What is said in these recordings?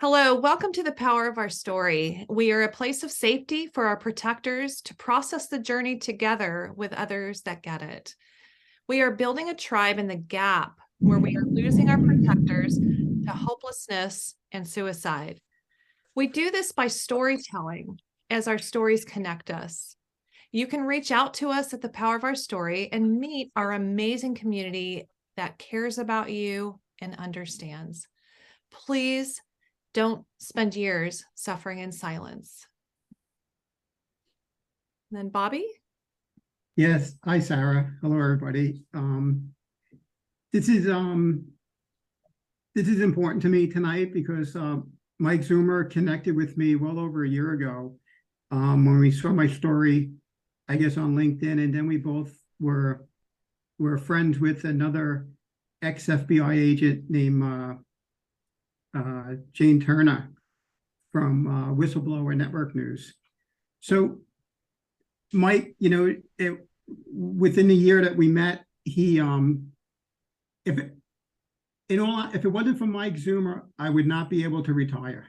Hello, welcome to the Power of Our Story. We are a place of safety for our protectors to process the journey together with others that get it. We are building a tribe in the gap where we are losing our protectors to hopelessness and suicide. We do this by storytelling as our stories connect us. You can reach out to us at the Power of Our Story and meet our amazing community that cares about you and understands. Please don't spend years suffering in silence. And then Bobby? Yes. Hi, Sarah. Hello, everybody. This is important to me tonight because Mike Zummer connected with me well over a year ago when we saw my story, I guess, on LinkedIn, and then we both were friends with another ex-FBI agent named Jane Turner from Whistleblower Network News. So Mike, within the year that we met, he if it wasn't for Mike Zummer, I would not be able to retire.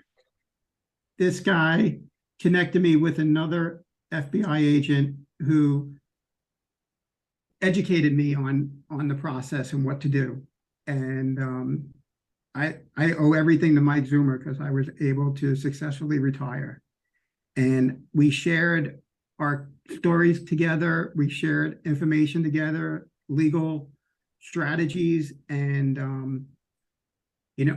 This guy connected me with another FBI agent who educated me on the process and what to do. And I owe everything to Mike Zummer because I was able to successfully retire. And we shared our stories together. We shared information together, legal strategies, and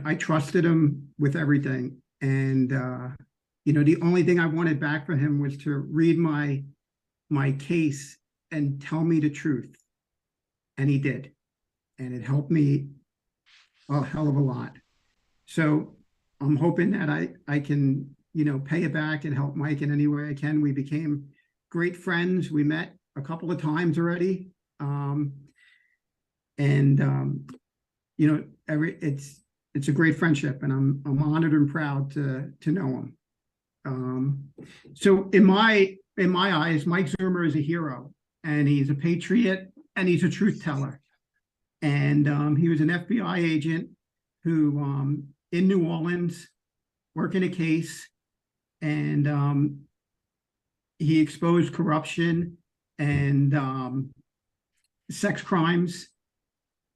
I trusted him with everything. And the only thing I wanted back from him was to read my case and tell me the truth. And he did. And it helped me a hell of a lot. So I'm hoping that I can, pay it back and help Mike in any way I can. We became great friends. We met a couple of times already. It's a great friendship, and I'm honored and proud to know him. So in my eyes, Mike Zummer is a hero, and he's a patriot, and he's a truth teller. And he was an FBI agent who, in New Orleans, working a case, and he exposed corruption and sex crimes,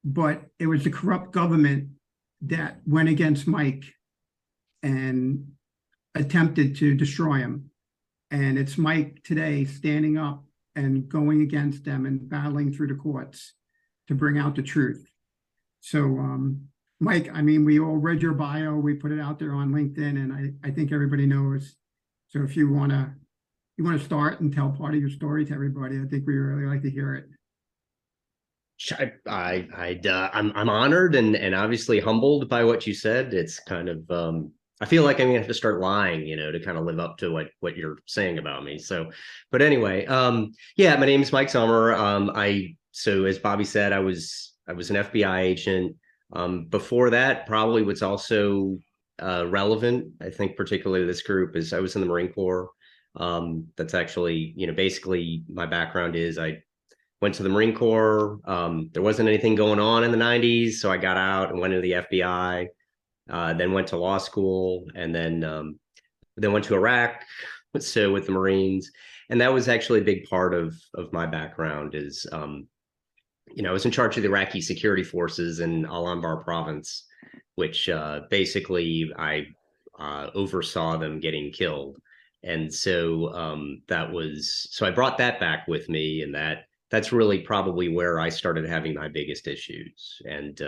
but it was the corrupt government that went against Mike and attempted to destroy him. And it's Mike today standing up and going against them and battling through the courts to bring out the truth. So, Mike, we all read your bio. We put it out there on LinkedIn, and I think everybody knows. So if you want to start and tell part of your story to everybody, I think we really like to hear it. I'm honored and obviously humbled by what you said. It's kind of I feel like I'm gonna have to start lying, to kind of live up to what you're saying about me. So, but anyway, yeah, my name is Mike Zummer. So as Bobby said, I was an FBI agent. Before that, probably what's also relevant, I think, particularly to this group, is I was in the Marine Corps. That's actually, basically my background is I went to the Marine Corps. There wasn't anything going on in the 90s, so I got out and went into the FBI. Then went to law school, and then went to Iraq. So with the Marines, and that was actually a big part of my background. Is I was in charge of the Iraqi security forces in Al-Anbar province, which basically I oversaw them getting killed. And so so I brought that back with me, and that's really probably where I started having my biggest issues. And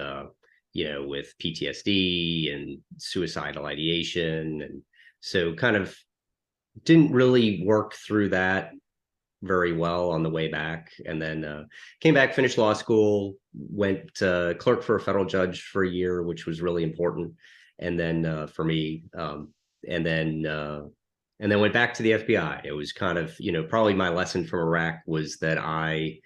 with PTSD and suicidal ideation. And so kind of didn't really work through that very well on the way back. And then came back, finished law school, went clerk for a federal judge for a year, which was really important. And then for me, and then went back to the FBI. It was kind of, probably my lesson from Iraq was that I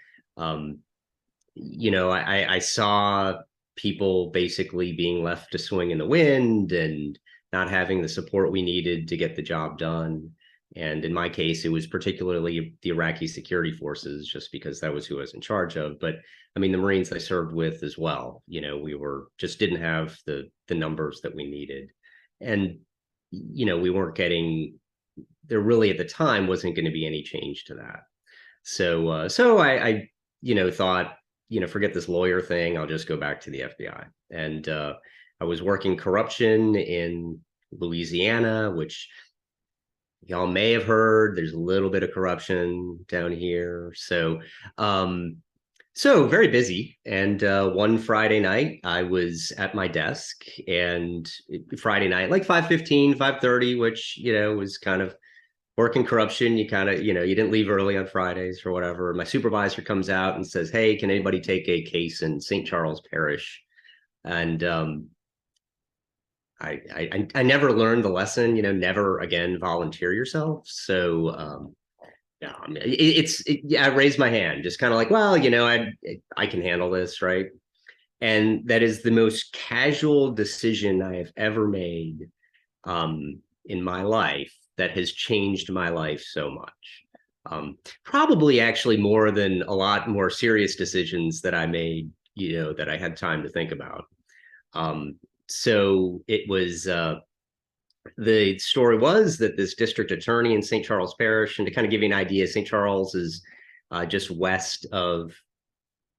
saw people basically being left to swing in the wind and not having the support we needed to get the job done. And in my case, it was particularly the Iraqi security forces, just because that was who I was in charge of. But the Marines I served with as well, we didn't have the numbers that we needed. And we weren't getting, there really at the time wasn't going to be any change to that. So I thought, forget this lawyer thing. I'll just go back to the FBI. And I was working corruption in Louisiana, which y'all may have heard. There's a little bit of corruption down here. So very busy. And one Friday night, I was at my desk, and Friday night, like 5:15, 5:30, which, was kind of working corruption. You kind of, you didn't leave early on Fridays or whatever. My supervisor comes out and says, "Hey, can anybody take a case in St. Charles Parish?" And I never learned the lesson, never again volunteer yourself. So yeah, I mean, I raised my hand, just kind of like, well, I can handle this, right? And that is the most casual decision I have ever made in my life that has changed my life so much. Probably actually more than a lot more serious decisions that I made, that I had time to think about. So it was, the story was that this district attorney in St. Charles Parish, and to kind of give you an idea, St. Charles is just west of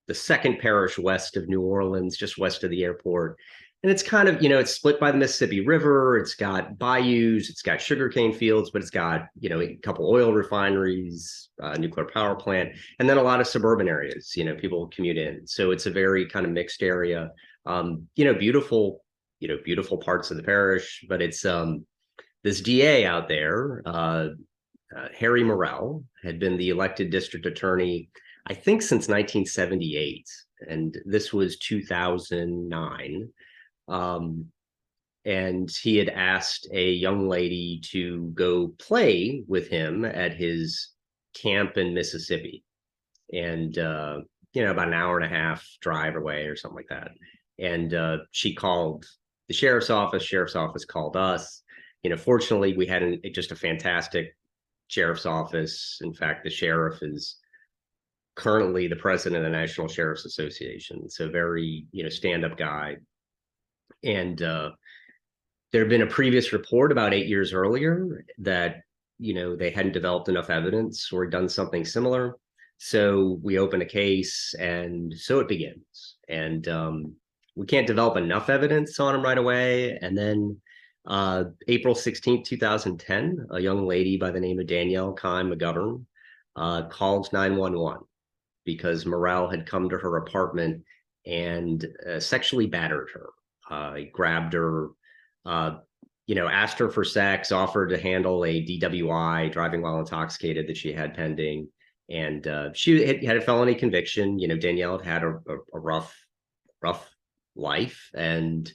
the second parish west of New Orleans, just west of the airport. And it's kind of, it's split by the Mississippi River. It's got bayous, it's got sugarcane fields, but it's got, a couple oil refineries, nuclear power plant, and then a lot of suburban areas, people commute in. So it's a very kind of mixed area, beautiful, beautiful parts of the parish, but it's this DA out there, Harry Morrell, had been the elected district attorney, I think, since 1978, and this was 2009. And he had asked a young lady to go play with him at his camp in Mississippi, and about an hour and a half drive away or something like that. And she called the sheriff's office called us. Fortunately, we had just a fantastic sheriff's office. In fact, the sheriff is currently the president of the National Sheriff's Association, so very, stand-up guy. And there had been a previous report about 8 years earlier that, they hadn't developed enough evidence or done something similar. So we open a case, and so it begins. And we can't develop enough evidence on him right away. And then April 16th, 2010, a young lady by the name of Danielle Kime McGovern called 911 because Morrell had come to her apartment and sexually battered her. He grabbed her, asked her for sex, offered to handle a DWI, driving while intoxicated, that she had pending. And she had a felony conviction. Danielle had a rough life, and,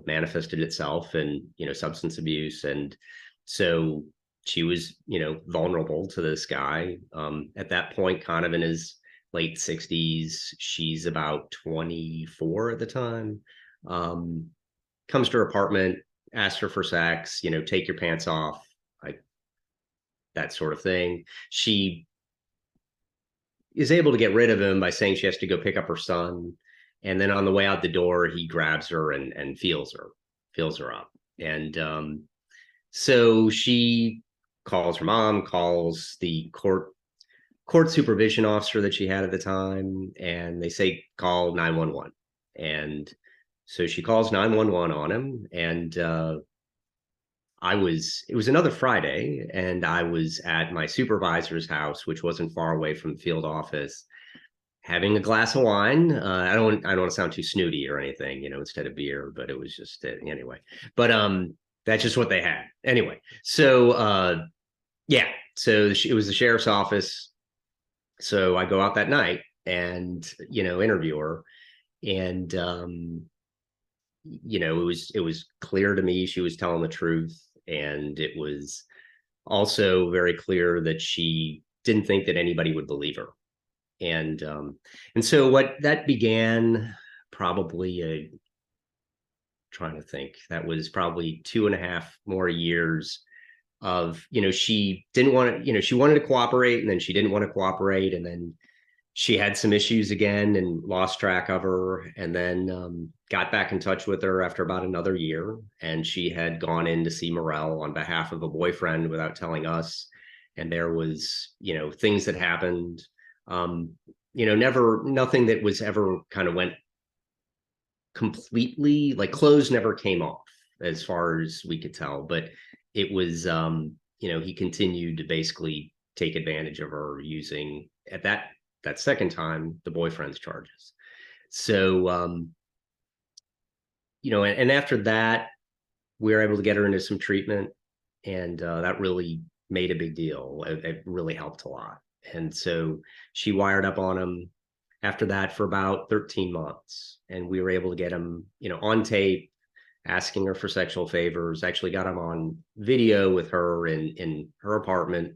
manifested itself in, substance abuse. And so she was, vulnerable to this guy. At that point, kind of in his late 60s, she's about 24 at the time. Comes to her apartment, asks her for sex, take your pants off, like that sort of thing. She is able to get rid of him by saying she has to go pick up her son. And then on the way out the door, he grabs her and feels her up. And so she calls her mom, calls the court supervision officer that she had at the time, and they say, call 911. And so she calls 911 on him. And it was another Friday, and I was at my supervisor's house, which wasn't far away from the field office, having a glass of wine. I don't want to sound too snooty or anything, instead of beer, but it was just anyway. But that's just what they had anyway. So yeah, so it was the sheriff's office. So I go out that night and interview her, and it was clear to me she was telling the truth, and it was also very clear that she didn't think that anybody would believe her. And so what that began, probably trying to think, that was probably 2.5 more years of, she didn't want to, she wanted to cooperate, and then she didn't want to cooperate. And then she had some issues again and lost track of her, and then got back in touch with her after about another year. And she had gone in to see Morel on behalf of a boyfriend without telling us. And there was, things that happened, nothing that was ever kind of went completely, like clothes never came off as far as we could tell, but it was, he continued to basically take advantage of her using at that second time the boyfriend's charges. So and after that we were able to get her into some treatment, and that really made a big deal. It really helped a lot. And so she wired up on him after that for about 13 months, and we were able to get him on tape asking her for sexual favors. Actually got him on video with her in her apartment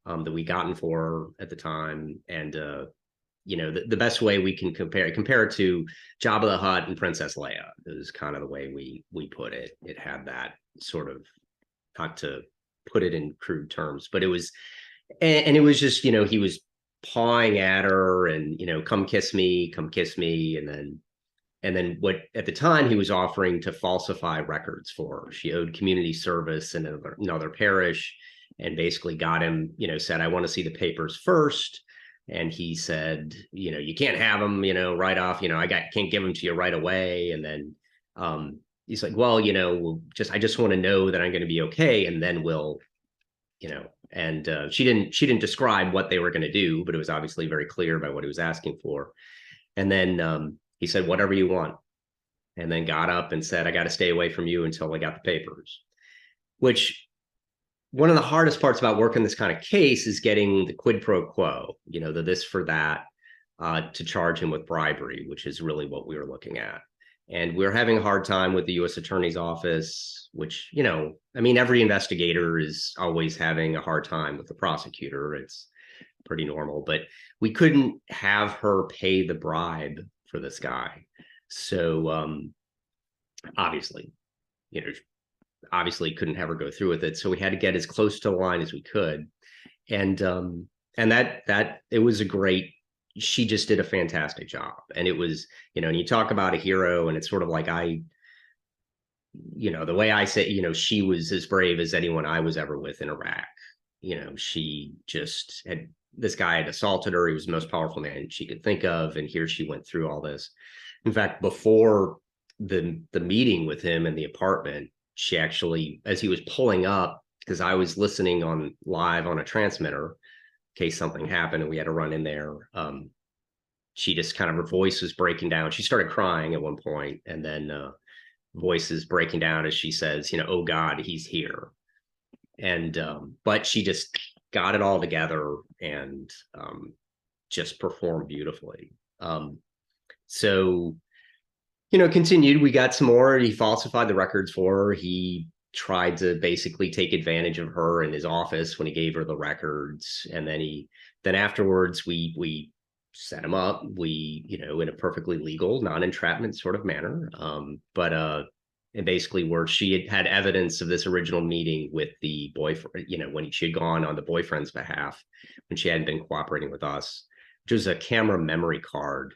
that we gotten for her at the time. And the best way we can compare it to Jabba the Hutt and Princess Leia is kind of the way we put it. It had that sort of, not to put it in crude terms, but it was, and it was just, he was pawing at her and, come kiss me, and then what at the time he was offering to falsify records for her. She owed community service in another parish, and basically got him, said, I want to see the papers first. And he said, you can't have them, right off, can't give them to you right away. And then he's like, well, I just want to know that I'm going to be okay. And then we'll, and she didn't describe what they were going to do, but it was obviously very clear by what he was asking for. And then he said, whatever you want. And then got up and said, I got to stay away from you until I got the papers. Which, one of the hardest parts about working this kind of case is getting the quid pro quo, the this for that, to charge him with bribery, which is really what we were looking at. And we're having a hard time with the U.S. Attorney's Office, which, every investigator is always having a hard time with the prosecutor. It's pretty normal, but we couldn't have her pay the bribe for this guy. So obviously couldn't have her go through with it. So we had to get as close to the line as we could. And that it was she just did a fantastic job. And it was, and you talk about a hero, and it's sort of like the way I say, she was as brave as anyone I was ever with in Iraq. She just this guy had assaulted her. He was the most powerful man she could think of. And here she went through all this. In fact, before the meeting with him in the apartment, she actually, as he was pulling up, because I was listening on live on a transmitter in case something happened and we had to run in there, she just kind of, her voice was breaking down. She started crying at one point, and then voice is breaking down as she says, oh God, he's here. And but she just got it all together and just performed beautifully. So continued. We got some more. He falsified the records for her. He tried to basically take advantage of her in his office when he gave her the records. And then afterwards, we set him up. We, in a perfectly legal, non-entrapment sort of manner. And basically where she had evidence of this original meeting with the boyfriend, when she had gone on the boyfriend's behalf, when she hadn't been cooperating with us, which was a camera memory card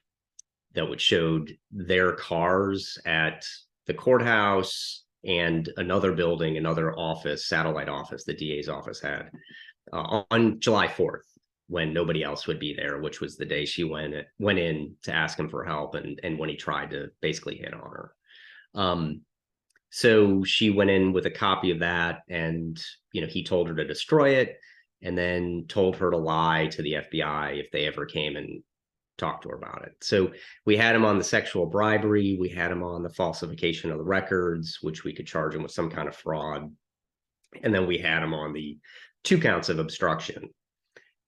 that would showed their cars at the courthouse and another building, another office, satellite office, the DA's office had on July 4th, when nobody else would be there, which was the day she went in to ask him for help, and when he tried to basically hit on her. So she went in with a copy of that, and he told her to destroy it, and then told her to lie to the FBI if they ever came and talked to her about it. So we had him on the sexual bribery. We had him on the falsification of the records, which we could charge him with some kind of fraud. And then we had him on the 2 counts of obstruction.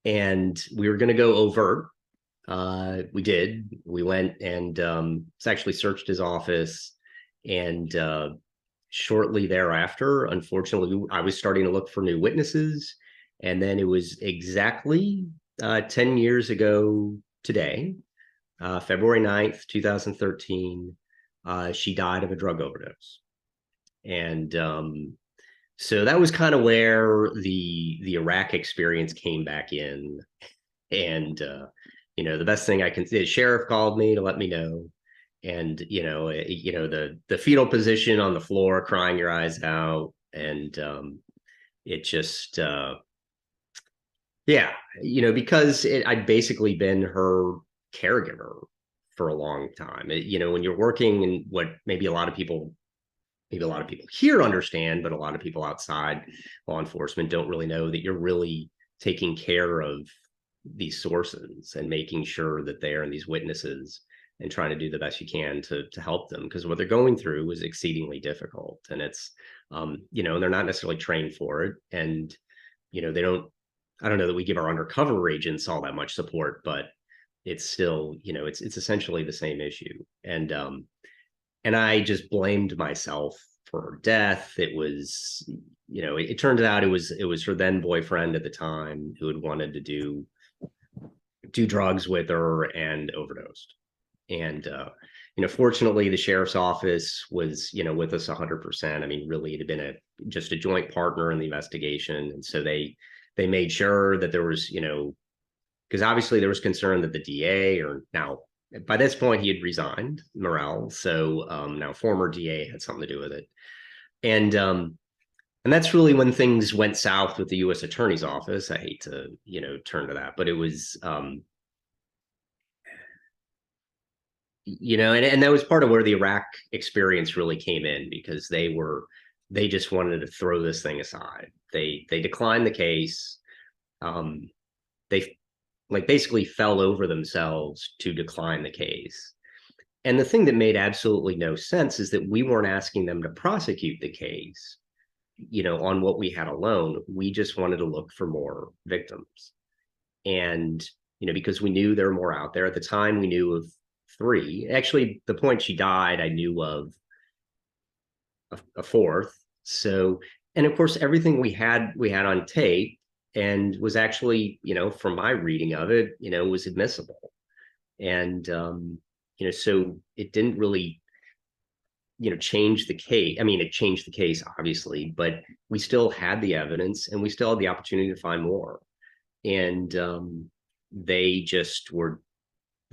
And we were going to go overt. We did. We went and actually searched his office. And shortly thereafter, unfortunately, I was starting to look for new witnesses. And then it was exactly 10 years ago today, February 9th, 2013, she died of a drug overdose. And so that was kind of where the Iraq experience came back in. And the best thing I can say is sheriff called me to let me know. And, the fetal position on the floor, crying your eyes out. And it just, yeah, because I'd basically been her caregiver for a long time. When you're working in what maybe a lot of people here understand, but a lot of people outside law enforcement don't really know, that you're really taking care of these sources and making sure that they're and these witnesses and trying to do the best you can to help them, because what they're going through is exceedingly difficult, and it's and they're not necessarily trained for it, and they don't. I don't know that we give our undercover agents all that much support, but it's still it's essentially the same issue, and I just blamed myself for her death. It was it turned out it was her then boyfriend at the time who had wanted to do drugs with her and overdosed. And fortunately, the sheriff's office was with us 100%. I mean, really, it had been just a joint partner in the investigation, and so they made sure that there was because obviously there was concern that the DA, or now by this point he had resigned, Morrell, so now former DA had something to do with it, and that's really when things went south with the U.S. Attorney's Office. I hate to turn to that, but it was. And that was part of where the Iraq experience really came in, because they just wanted to throw this thing aside. They declined the case. They basically fell over themselves to decline the case. And the thing that made absolutely no sense is that we weren't asking them to prosecute the case, on what we had alone. We just wanted to look for more victims. And, because we knew there were more out there. At the time, we knew of 3. Actually, the point she died, I knew of a 4th. So, and of course, everything we had on tape, and was actually, from my reading of it, was admissible. And so it didn't really, change the case. I mean, it changed the case, obviously, but we still had the evidence, and we still had the opportunity to find more. And they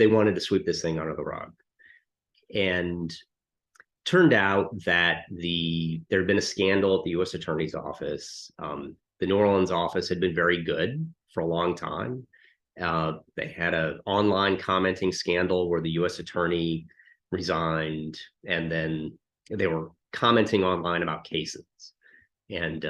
wanted to sweep this thing under the rug. And turned out that there had been a scandal at the U.S. Attorney's Office. The New Orleans office had been very good for a long time. They had an online commenting scandal where the U.S. attorney resigned, and then they were commenting online about cases. And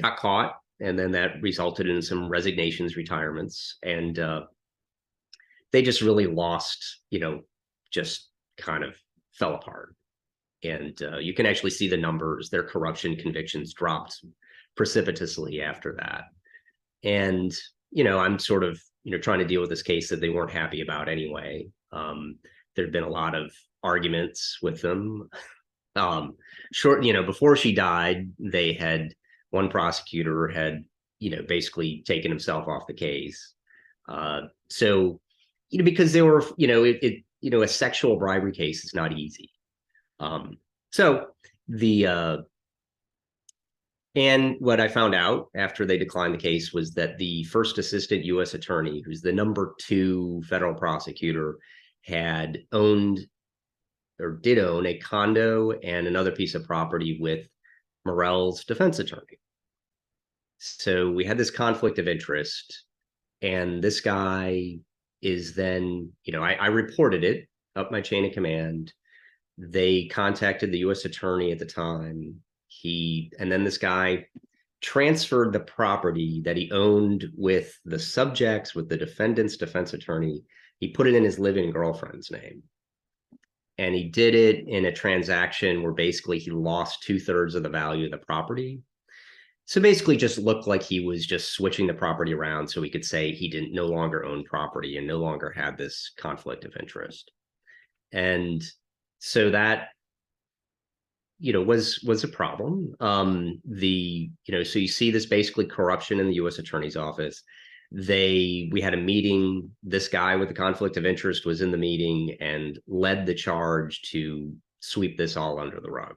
got caught, and then that resulted in some resignations, retirements, and they just really lost, just kind of fell apart. And you can actually see the numbers. Their corruption convictions dropped precipitously after that. And, I'm sort of, trying to deal with this case that they weren't happy about anyway. There'd been a lot of arguments with them. Before she died, one prosecutor had, basically taken himself off the case. So, because they were, a sexual bribery case is not easy. And what I found out after they declined the case was that the first assistant U.S. attorney, who's the number 2 federal prosecutor, had owned, or did own, a condo and another piece of property with Morrell's defense attorney. So we had this conflict of interest, and this guy is then, I reported it up my chain of command. They contacted the U.S. attorney at the time. And then this guy transferred the property that he owned with the subjects, with the defendant's defense attorney. He put it in his living girlfriend's name. And he did it in a transaction where basically he lost 2/3 of the value of the property. So basically just looked like he was just switching the property around so he could say he no longer own property and no longer had this conflict of interest. And so that, was a problem. So you see this basically corruption in the U.S. attorney's office. We had a meeting. This guy with the conflict of interest was in the meeting and led the charge to sweep this all under the rug.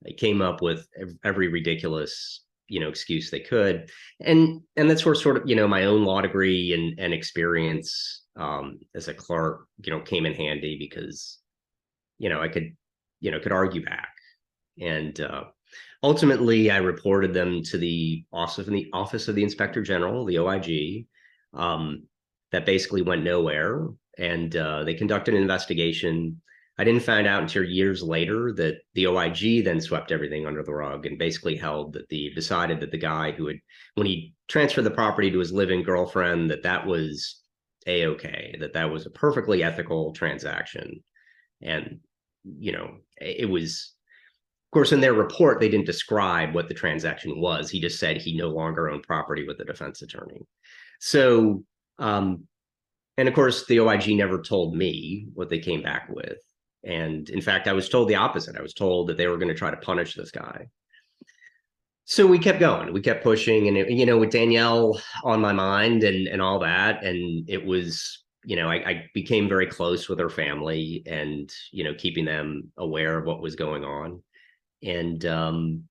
They came up with every ridiculous excuse they could. And that's where sort of, my own law degree and experience as a clerk, came in handy because, I could argue back. And ultimately, I reported them to the Office of the Inspector General, the OIG. That basically went nowhere, and they conducted an investigation. I didn't find out until years later that the OIG then swept everything under the rug and basically held that decided that the guy who had, when he transferred the property to his living girlfriend, that was A-okay, that was a perfectly ethical transaction. And, it was, of course, in their report, they didn't describe what the transaction was. He just said he no longer owned property with the defense attorney. So, and of course, the OIG never told me what they came back with. And in fact, I was told the opposite. I was told that they were going to try to punish this guy. So we kept going. We kept pushing. And, with Danielle on my mind and all that. And it was, I became very close with her family and, keeping them aware of what was going on. And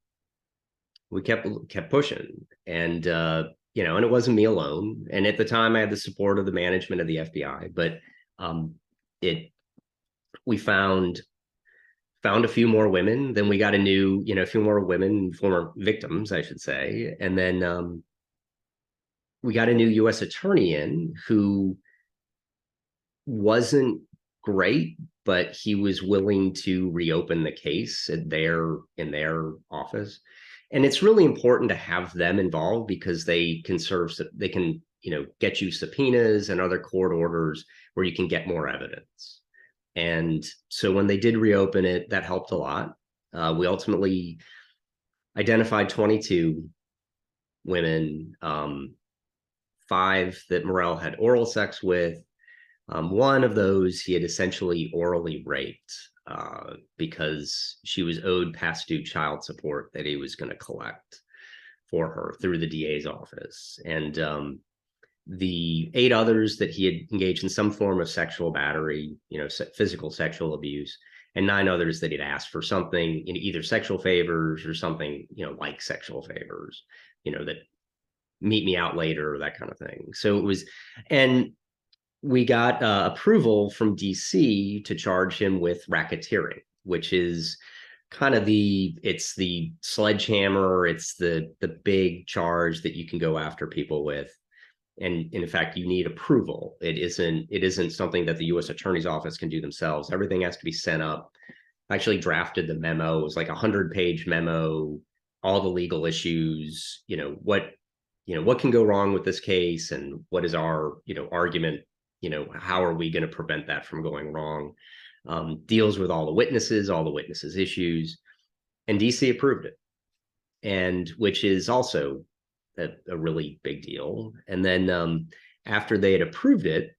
we kept pushing. And, and it wasn't me alone. And at the time, I had the support of the management of the FBI. But we found a few more women. Then we got a few more women, former victims, I should say. And then we got a new U.S. attorney in who wasn't great, but he was willing to reopen the case in their office. And it's really important to have them involved because they can get you subpoenas and other court orders where you can get more evidence. And so when they did reopen it, that helped a lot. We ultimately identified 22 women, 5 that Morel had oral sex with. One of those he had essentially orally raped because she was owed past due child support that he was going to collect for her through the DA's office. And the 8 others that he had engaged in some form of sexual battery, physical sexual abuse, and 9 others that he'd asked for something, either sexual favors or something, like sexual favors, that meet me out later or that kind of thing. So it was, and we got approval from DC to charge him with racketeering, which is kind of it's the sledgehammer. It's the big charge that you can go after people with. And in fact, you need approval. It isn't something that the U.S. Attorney's Office can do themselves. Everything has to be sent up. I actually drafted the memo. It was like a 100-page memo, all the legal issues, what can go wrong with this case and what is our, argument, how are we going to prevent that from going wrong? Deals with all the witnesses' issues, and DC approved it. And which is also a really big deal. And then after they had approved it,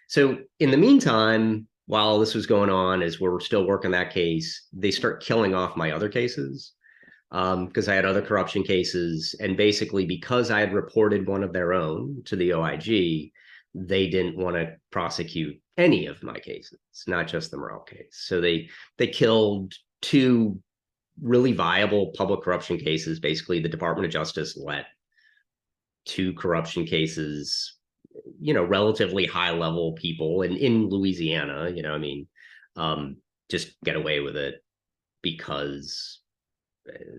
so in the meantime, while this was going on, as we're still working that case, they start killing off my other cases because I had other corruption cases. And basically, because I had reported one of their own to the OIG, they didn't want to prosecute any of my cases, not just the Morel case. So they killed 2 really viable public corruption cases. Basically, the Department of Justice let 2 corruption cases, relatively high level people in Louisiana, just get away with it because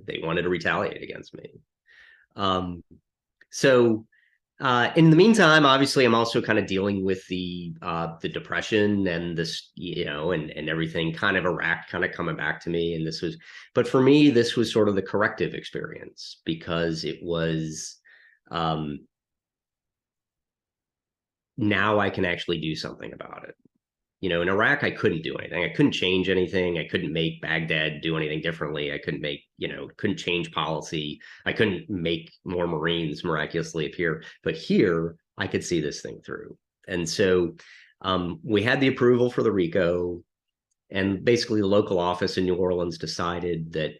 they wanted to retaliate against me. So in the meantime, obviously, I'm also kind of dealing with the depression and this, and everything, kind of Iraq kind of coming back to me. And but for me, this was sort of the corrective experience because it was, now I can actually do something about it. In Iraq, I couldn't do anything. I couldn't change anything. I couldn't make Baghdad do anything differently. I couldn't couldn't change policy. I couldn't make more Marines miraculously appear. But here, I could see this thing through. And so we had the approval for the RICO, and basically the local office in New Orleans decided that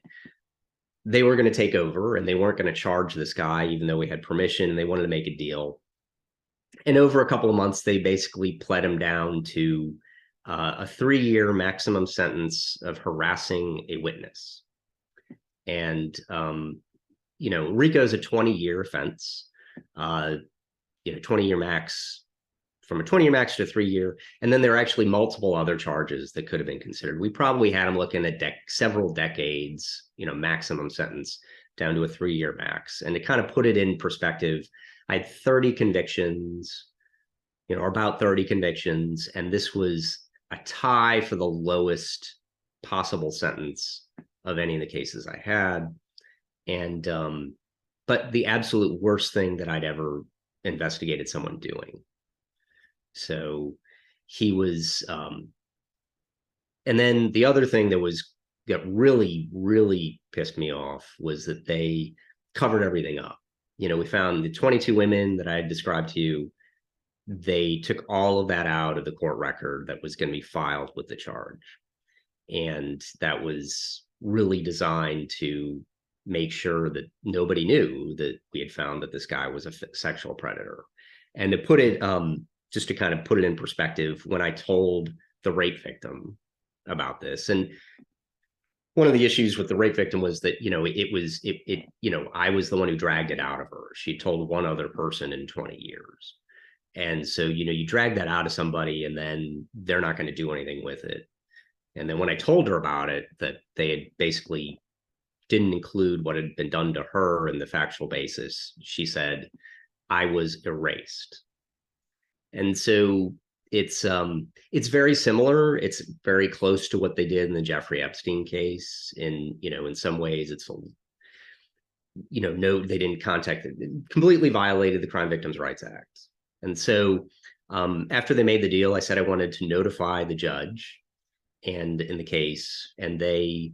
they were going to take over and they weren't going to charge this guy, even though we had permission. They wanted to make a deal. And over a couple of months, they basically pled him down to a 3-year maximum sentence of harassing a witness. And RICO is a 20-year offense. 20-year max, from a 20-year max to a 3-year. And then there are actually multiple other charges that could have been considered. We probably had them looking at several decades, maximum sentence down to a 3-year max. And to kind of put it in perspective, I had 30 convictions, or about 30 convictions. And this was a tie for the lowest possible sentence of any of the cases I had. And, but the absolute worst thing that I'd ever investigated someone doing. So he was, and then the other thing that really, really pissed me off was that they covered everything up. We found the 22 women that I had described to you. They took all of that out of the court record that was going to be filed with the charge. And that was really designed to make sure that nobody knew that we had found that this guy was a sexual predator. And to put it, just to kind of put it in perspective, when I told the rape victim about this, and one of the issues with the rape victim was that, I was the one who dragged it out of her. She told one other person in 20 years. And so, you drag that out of somebody and then they're not going to do anything with it. And then when I told her about it, that they had basically didn't include what had been done to her in the factual basis, she said, I was erased. And so it's very similar. It's very close to what they did in the Jeffrey Epstein case. In some ways it's, no, they didn't contact it, completely violated the Crime Victims' Rights Act. And so after they made the deal, I said I wanted to notify the judge and in the case, and they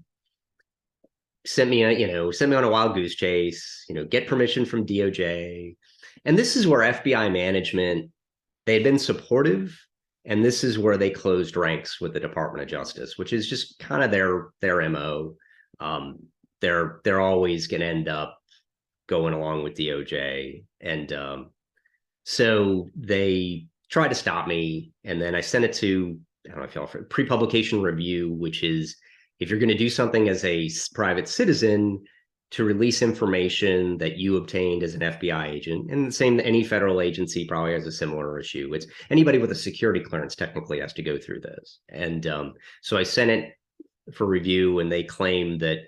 sent me on a wild goose chase, get permission from DOJ. And this is where FBI management, they had been supportive, and this is where they closed ranks with the Department of Justice, which is just kind of their MO. They're always going to end up going along with DOJ. And so they tried to stop me. And then I sent it to, I don't know if y'all, pre-publication review, which is if you're going to do something as a private citizen to release information that you obtained as an FBI agent, and the same, any federal agency probably has a similar issue. It's anybody with a security clearance technically has to go through this. And so I sent it for review, and they claimed that,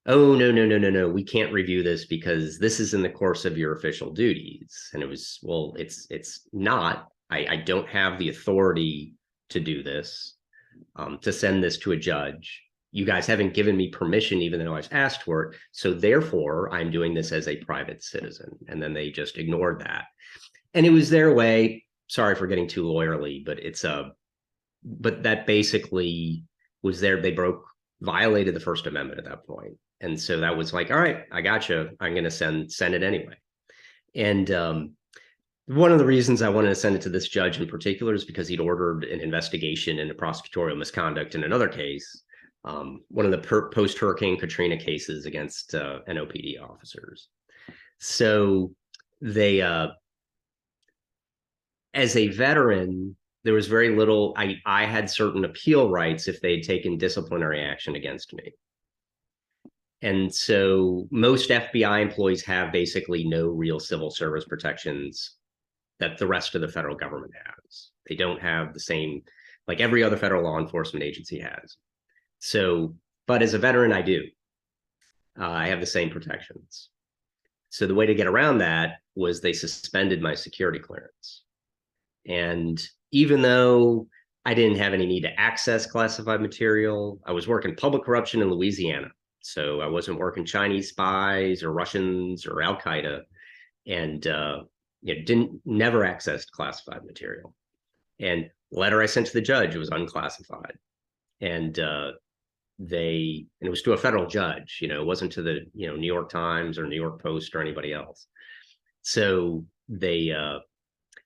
oh, no, we can't review this because this is in the course of your official duties. And it was, well, it's not. I don't have the authority to do this, to send this to a judge. You guys haven't given me permission, even though I've asked for it. So therefore, I'm doing this as a private citizen. And then they just ignored that. And it was their way. Sorry for getting too lawyerly, but but that basically was violated the First Amendment at that point. And so that was like, all right, I gotcha. I'm going to send it anyway. And one of the reasons I wanted to send it to this judge in particular is because he'd ordered an investigation into prosecutorial misconduct in another case, one of the post-Hurricane Katrina cases against NOPD officers. So they, as a veteran, there was very little, I had certain appeal rights if they'd taken disciplinary action against me. And so most FBI employees have basically no real civil service protections that the rest of the federal government has. They don't have the same, like every other federal law enforcement agency has. So, but as a veteran, I do. I have the same protections. So the way to get around that was they suspended my security clearance. And even though I didn't have any need to access classified material, I was working public corruption in Louisiana. So I wasn't working Chinese spies or Russians or Al Qaeda, and never accessed classified material. And the letter I sent to the judge was unclassified, and it was to a federal judge. It wasn't to the New York Times or New York Post or anybody else. So they,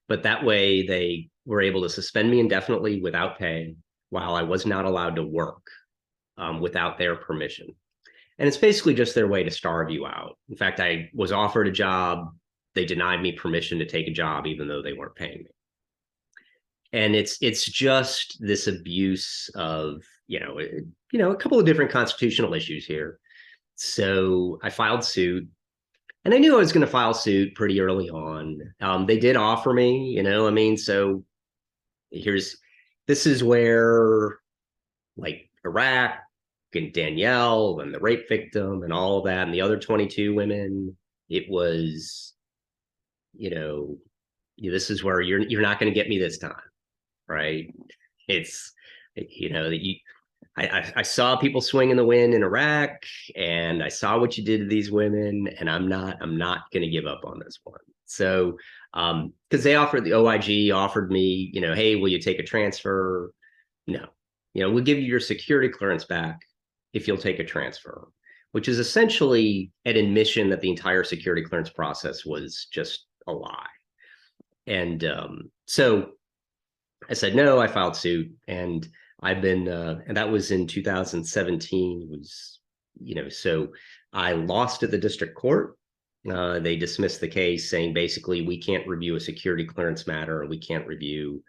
but that way they were able to suspend me indefinitely without pay while I was not allowed to work without their permission. And it's basically just their way to starve you out. In fact, I was offered a job. They denied me permission to take a job, even though they weren't paying me. And it's just this abuse of, a couple of different constitutional issues here. So I filed suit, and I knew I was going to file suit pretty early on. They did offer me, I mean, so this is where, like, Iraq and Danielle and the rape victim and all of that and the other 22 women, it was, this is where you're not going to get me this time, right? It's, that I saw people swing in the wind in Iraq, and I saw what you did to these women, and I'm not going to give up on this one. So, because the OIG offered me, hey, will you take a transfer? No, we'll give you your security clearance back if you'll take a transfer, which is essentially an admission that the entire security clearance process was just a lie. And so I said no. I filed suit, and I've been, and that was in 2017. It was, so I lost at the district court. They dismissed the case, saying basically we can't review a security clearance matter, or we can't review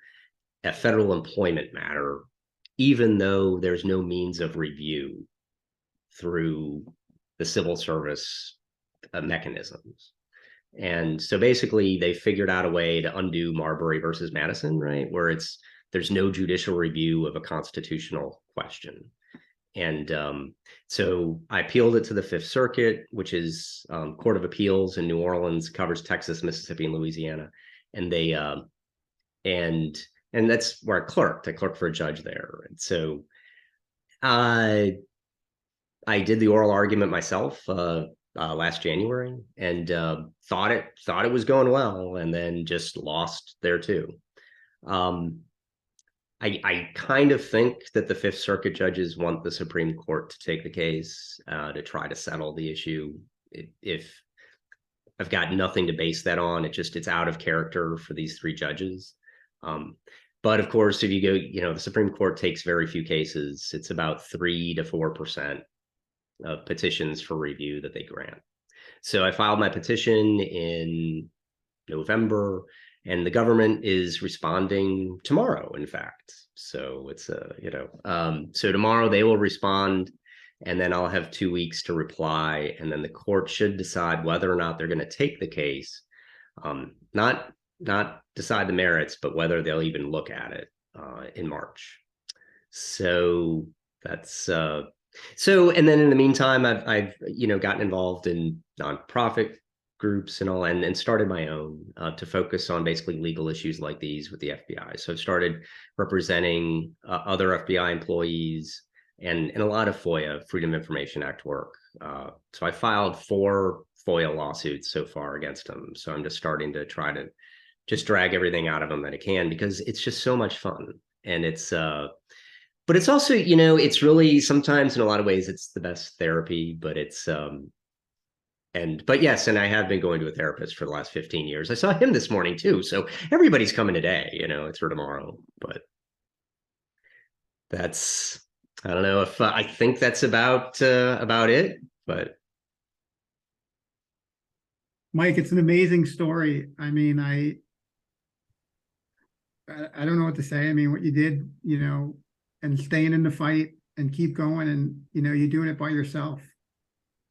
a federal employment matter, even though there's no means of review through the civil service mechanisms. And so basically they figured out a way to undo Marbury versus Madison, right? Where there's no judicial review of a constitutional question. And so I appealed it to the Fifth Circuit, which is Court of Appeals in New Orleans, covers Texas, Mississippi, and Louisiana. And they and that's where I clerked. I clerked for a judge there. And so I did the oral argument myself last January, and thought it was going well, and then just lost there too. I kind of think that the Fifth Circuit judges want the Supreme Court to take the case to try to settle the issue. If I've got nothing to base that on, it's out of character for these three judges. But of course, if you go, the Supreme Court takes very few cases. It's about 3 to 4% of petitions for review that they grant. So I filed my petition in November, and the government is responding tomorrow, in fact. So it's so tomorrow they will respond, and then I'll have 2 weeks to reply, and then the court should decide whether or not they're going to take the case, not decide the merits, but whether they'll even look at it in March. So that's so, and then in the meantime, I've gotten involved in nonprofit groups and all, and started my own to focus on basically legal issues like these with the FBI. So I've started representing other FBI employees and a lot of FOIA, Freedom of Information Act work. So I filed 4 FOIA lawsuits so far against them. So I'm just starting to try to just drag everything out of them that I can, because it's just so much fun. And it's but it's also, it's really, sometimes in a lot of ways, it's the best therapy, but it's, but yes, and I have been going to a therapist for the last 15 years. I saw him this morning too. So everybody's coming today, it's for tomorrow, but that's, I don't know if I think that's about it, but. Mike, it's an amazing story. I mean, I don't know what to say. I mean, what you did, and staying in the fight and keep going, and you're doing it by yourself,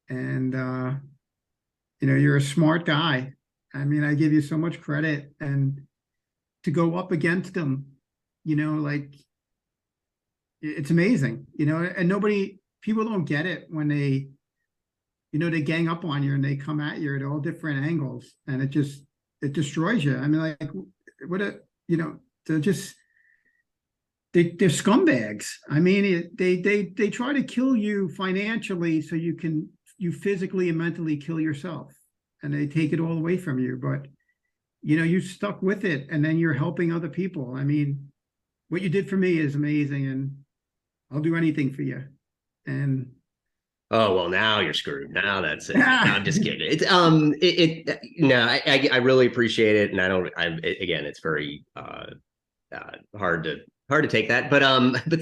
and you're a smart guy. I mean, I give you so much credit, and to go up against them, like, it's amazing, and people don't get it when they they gang up on you and they come at you at all different angles, and it destroys you. I mean, like, they're just, they're scumbags. I mean, they try to kill you financially so you physically and mentally kill yourself, and they take it all away from you. But you stuck with it, and then you're helping other people. I mean, what you did for me is amazing, and I'll do anything for you. And oh, well, now you're screwed. Now that's it. No, I'm just kidding. It's no, I really appreciate it, and again, it's very hard to take that, but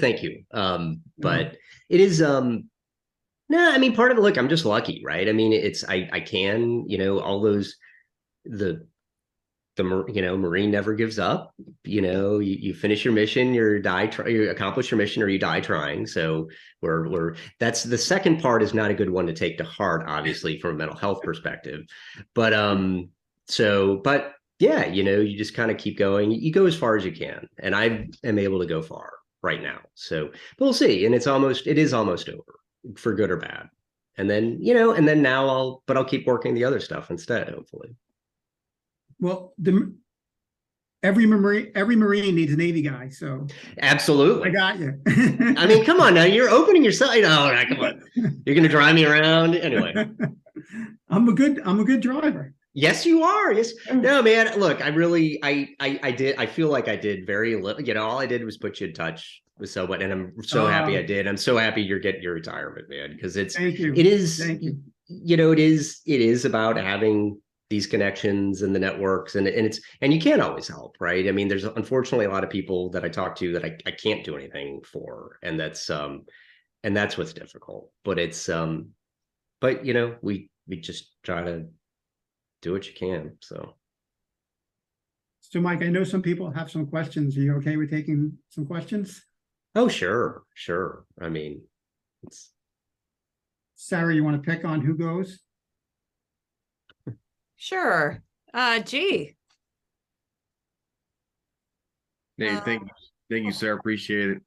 thank you. But it is no, I mean, part of it, look, I'm just lucky, right? I mean, I can, all those, Marine never gives up. You finish your mission, you accomplish your mission, or you die trying. So that's the second part is not a good one to take to heart, obviously, from a mental health perspective. But but yeah, you just kind of keep going. You go as far as you can, and I am able to go far right now. So we'll see. And it is almost over, for good or bad. And then now I'll keep working the other stuff instead, hopefully. Well, every Marine needs a Navy guy, so Absolutely. I got you. I mean, come on now, you're opening yourself. No, come on. You're gonna drive me around anyway. I'm a good driver. Yes, you are. Yes. No, man. Look, I feel like I did very little. All I did was put you in touch with someone, and I'm so happy I did. I'm so happy you're getting your retirement, man, because Thank you. it is, Thank you. It is about having these connections and the networks, and you can't always help, right? I mean, there's unfortunately a lot of people that I talk to that I can't do anything for, and that's what's difficult. But but we just try to do what you can. So Mike, I know some people have some questions. Are you okay with taking some questions? Oh, sure. I mean, Sarah, you want to pick on who goes? Sure. G. Hey, thank you, sir. Appreciate it.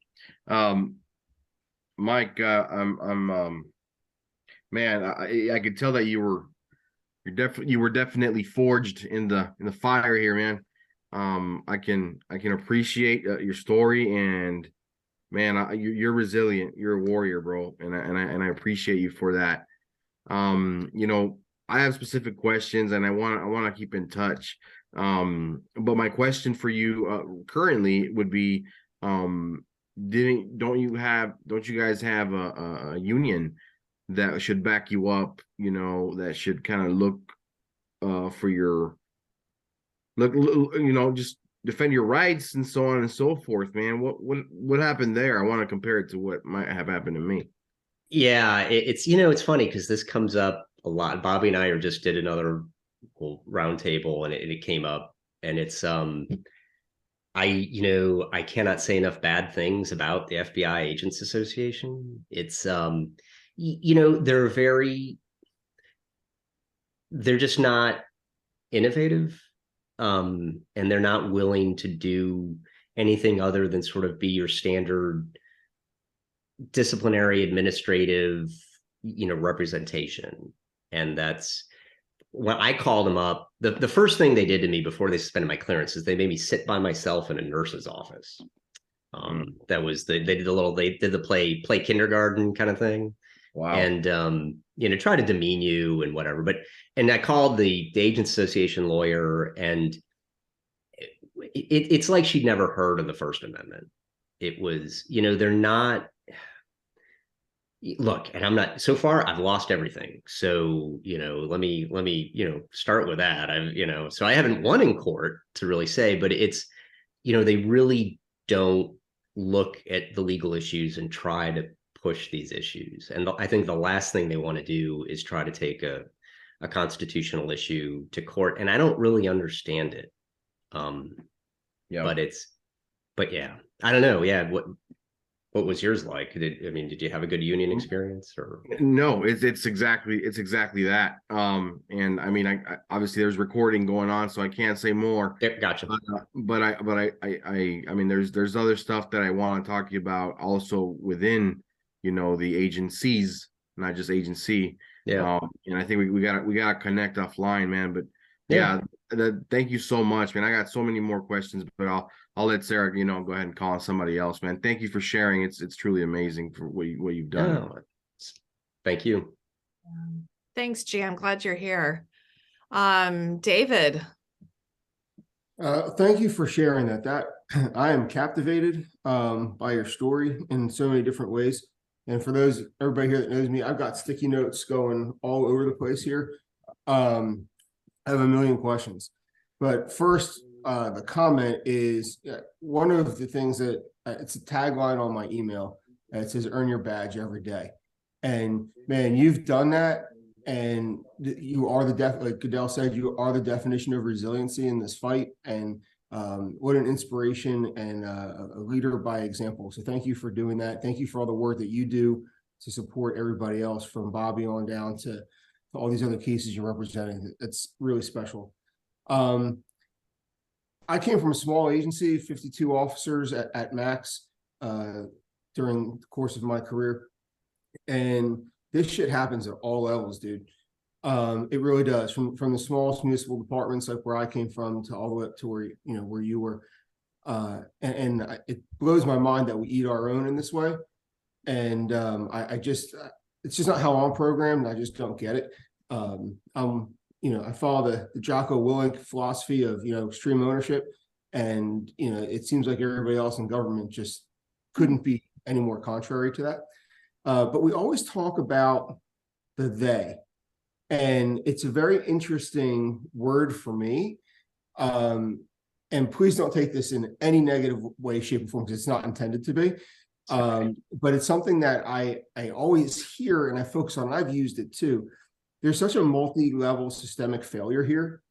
Mike, man, I could tell that you were definitely forged in the fire here, man. I can appreciate your story, and man, you're resilient. You're a warrior, bro, and I appreciate you for that. I have specific questions, and I want to keep in touch. But my question for you currently would be, don't you guys have a union that should back you up? That should kind of look for your just defend your rights and so on and so forth, man. What happened there? I want to compare it to what might have happened to me. Yeah, it's funny because this comes up a lot. Bobby and I just did another round table, and it came up, and it's I cannot say enough bad things about the FBI Agents Association. It's they're just not innovative, and they're not willing to do anything other than sort of be your standard disciplinary administrative representation. And that's when I called them up, the first thing they did to me before they suspended my clearance is they made me sit by myself in a nurse's office. That was they did the play kindergarten kind of thing. Wow. And try to demean you and whatever. And I called the Agents Association lawyer, and it's like she'd never heard of the First Amendment. It was, they're not. Look, and I'm not, so far I've lost everything. So, let me start with that. So I haven't won in court to really say, but it's, they really don't look at the legal issues and try to push these issues. And I think the last thing they want to do is try to take a constitutional issue to court. And I don't really understand it. Yeah. But yeah, I don't know. Yeah. What was yours like? Did you have a good union experience, or? No, it's exactly that. And I mean, I obviously there's recording going on, so I can't say more. Yep, gotcha. But I mean, there's other stuff that I want to talk to you about also within, the agencies, not just agency. Yeah. And I think we gotta connect offline, man. But yeah, thank you so much, man. I got so many more questions, but I'll let Sarah, go ahead and call on somebody else, man. Thank you for sharing. It's truly amazing for what you've done. Oh, thank you. Thanks, G. I'm glad you're here. David. Thank you for sharing that. I am captivated by your story in so many different ways. And for everybody here that knows me, I've got sticky notes going all over the place here. I have a million questions, but first, the comment is one of the things that it's a tagline on my email. It says, "Earn your badge every day." And man, you've done that. and you are like Goodell said, you are the definition of resiliency in this fight. And what an inspiration and a leader by example. So thank you for doing that. Thank you for all the work that you do to support everybody else, from Bobby on down to all these other cases you're representing. It's really special. I came from a small agency, 52 officers at max during the course of my career. And this shit happens at all levels, dude. It really does, from the smallest municipal departments like where I came from to all the way up to where you were. And it blows my mind that we eat our own in this way. And it's just not how I'm programmed. I just don't get it. I follow the Jocko Willink philosophy of, extreme ownership. And, it seems like everybody else in government just couldn't be any more contrary to that. But we always talk about the they, and it's a very interesting word for me. And please don't take this in any negative way, shape, or form, because it's not intended to be. But it's something that I always hear and I focus on. I've used it too. There's such a multi-level systemic failure here,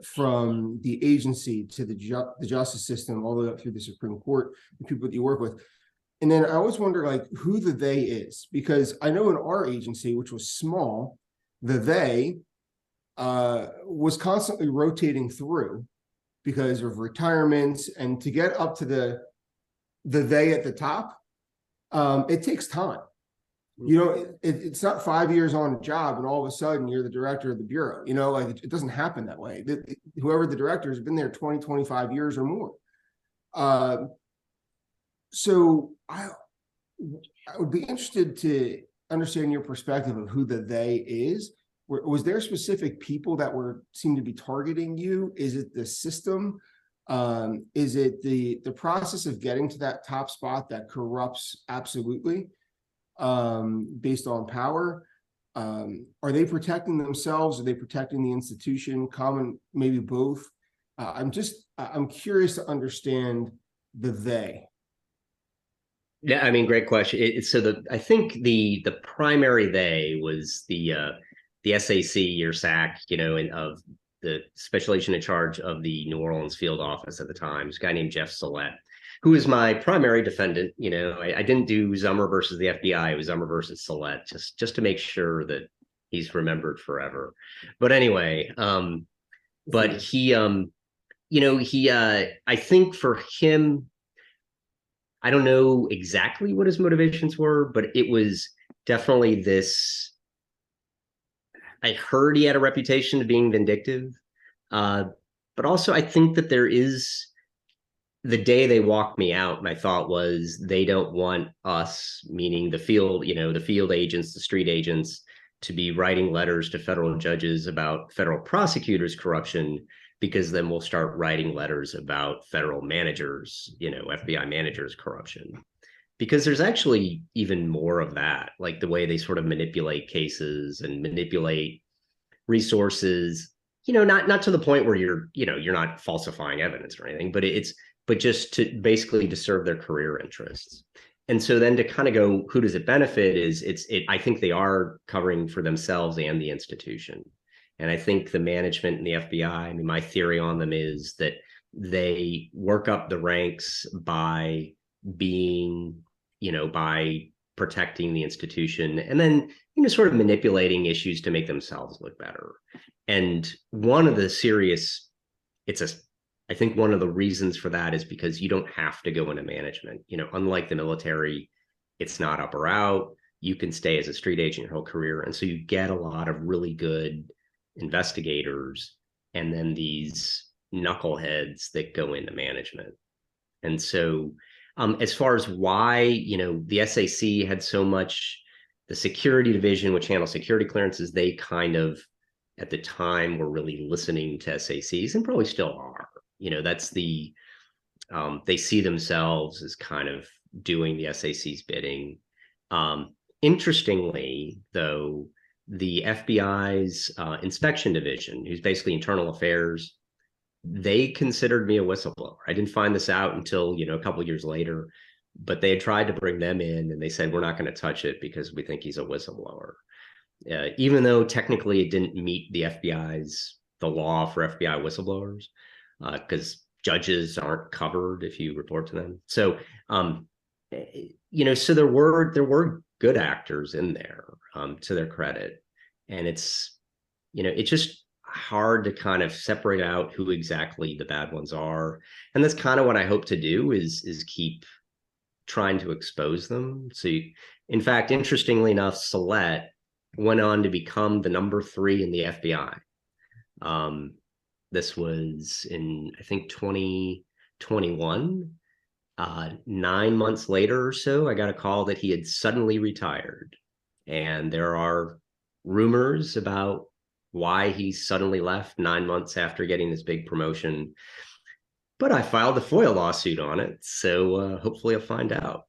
from the agency to the justice system, all the way up through the Supreme Court, the people that you work with. And then I always wonder, like, who the they is, because I know in our agency, which was small, the they was constantly rotating through because of retirements, and to get up to the they at the top, it takes time. It's not 5 years on a job and all of a sudden you're the director of the bureau. Like, it doesn't happen that way. Whoever the director has been there 20, 25 years or more. So I would be interested to understand your perspective of who the they is. Was there specific people that seem to be targeting you? Is it the system? Is it the process of getting to that top spot that corrupts absolutely, based on power? Are they protecting themselves? Are they protecting the institution? Common, maybe both. I'm curious to understand the they. Yeah, I mean, great question. I think the primary they was the SAC or SAC, and of the special agent in charge of the New Orleans field office at the time, this guy named Jeff Sellette, who is my primary defendant. I didn't do Zummer versus the FBI. It was Zummer versus Sellette, just to make sure that he's remembered forever. But anyway, but he, I think for him, I don't know exactly what his motivations were, but it was definitely this. I heard he had a reputation of being vindictive, but also I think that there is, the day they walked me out, my thought was they don't want us, meaning the field, the field agents, the street agents, to be writing letters to federal judges about federal prosecutors' corruption, because then we'll start writing letters about federal managers, FBI managers' corruption. Because there's actually even more of that, like the way they sort of manipulate cases and manipulate resources, not to the point where you're not falsifying evidence or anything, but just to serve their career interests. And so then to kind of go, who does it benefit? I think they are covering for themselves and the institution. And I think the management and the FBI, I mean, my theory on them is that they work up the ranks by being, by protecting the institution, and then, sort of manipulating issues to make themselves look better. And one of the I think one of the reasons for that is because you don't have to go into management. Unlike the military, it's not up or out. You can stay as a street agent your whole career. And so you get a lot of really good investigators, and then these knuckleheads that go into management. And so as far as why, the SAC had so much, the security division, which handles security clearances, they kind of, at the time, were really listening to SACs, and probably still are. That's they see themselves as kind of doing the SAC's bidding. Interestingly, though, the FBI's inspection division, who's basically internal affairs, they considered me a whistleblower. I didn't find this out until, a couple of years later, but they had tried to bring them in, and they said, we're not going to touch it because we think he's a whistleblower. even though technically it didn't meet the law for FBI whistleblowers, because judges aren't covered if you report to them. So, so there were good actors in there, to their credit, and it's just hard to kind of separate out who exactly the bad ones are, and that's kind of what I hope to do is keep trying to expose them. So, in fact, interestingly enough, Salette went on to become the number 3 in the FBI. This was in, I think, 2021. 9 months later or so, I got a call that he had suddenly retired. And there are rumors about why he suddenly left 9 months after getting this big promotion. But I filed a FOIA lawsuit on it, so hopefully I'll find out.